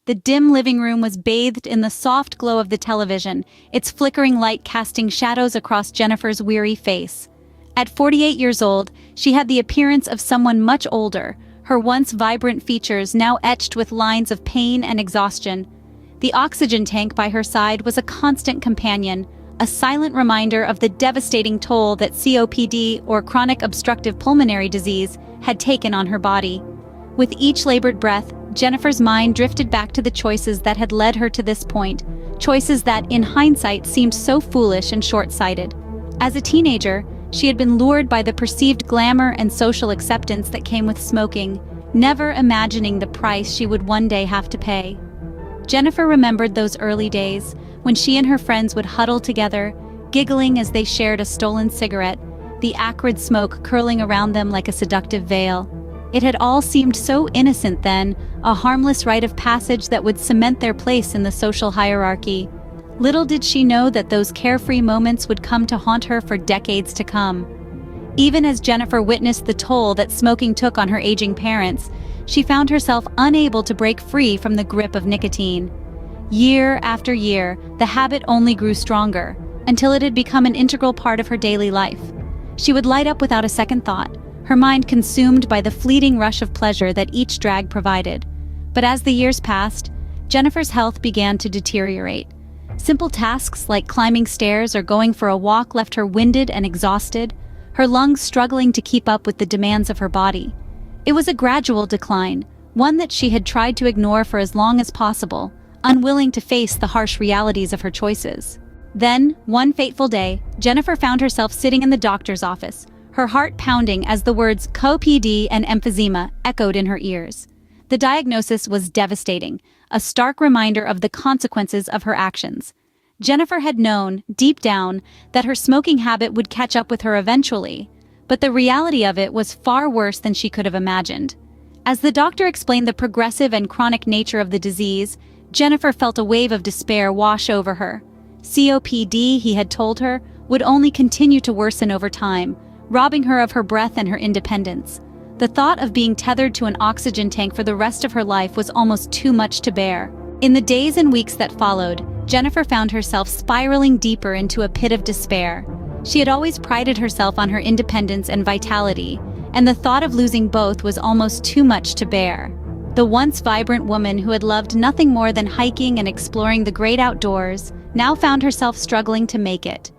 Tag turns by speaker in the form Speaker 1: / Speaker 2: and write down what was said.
Speaker 1: The dim living room was bathed in the soft glow of the television, its flickering light casting shadows across Jennifer's weary face. At 48 years old, she had the appearance of someone much older, her once vibrant features now etched with lines of pain and exhaustion. The oxygen tank by her side was a constant companion, a silent reminder of the devastating toll that COPD, or chronic obstructive pulmonary disease, had taken on her body. With each labored breath, Jennifer's mind drifted back to the choices that had led her to this point, choices that, in hindsight, seemed so foolish and short-sighted. As a teenager, she had been lured by the perceived glamour and social acceptance that came with smoking, never imagining the price she would one day have to pay. Jennifer remembered those early days, when she and her friends would huddle together, giggling as they shared a stolen cigarette, the acrid smoke curling around them like a seductive veil. It had all seemed so innocent then, a harmless rite of passage that would cement their place in the social hierarchy. Little did she know that those carefree moments would come to haunt her for decades to come. Even as Jennifer witnessed the toll that smoking took on her aging parents, she found herself unable to break free from the grip of nicotine. Year after year, the habit only grew stronger, until it had become an integral part of her daily life. She would light up without a second thought, her mind consumed by the fleeting rush of pleasure that each drag provided. But as the years passed, Jennifer's health began to deteriorate. Simple tasks like climbing stairs or going for a walk left her winded and exhausted, her lungs struggling to keep up with the demands of her body. It was a gradual decline, one that she had tried to ignore for as long as possible, unwilling to face the harsh realities of her choices. Then, one fateful day, Jennifer found herself sitting in the doctor's office, her heart pounding as the words COPD and emphysema echoed in her ears. The diagnosis was devastating, a stark reminder of the consequences of her actions. Jennifer had known, deep down, that her smoking habit would catch up with her eventually, but the reality of it was far worse than she could have imagined. As the doctor explained the progressive and chronic nature of the disease, Jennifer felt a wave of despair wash over her. COPD, he had told her, would only continue to worsen over time, robbing her of her breath and her independence. The thought of being tethered to an oxygen tank for the rest of her life was almost too much to bear. In the days and weeks that followed, Jennifer found herself spiraling deeper into a pit of despair. She had always prided herself on her independence and vitality, and the thought of losing both was almost too much to bear. The once vibrant woman who had loved nothing more than hiking and exploring the great outdoors now found herself struggling to make it.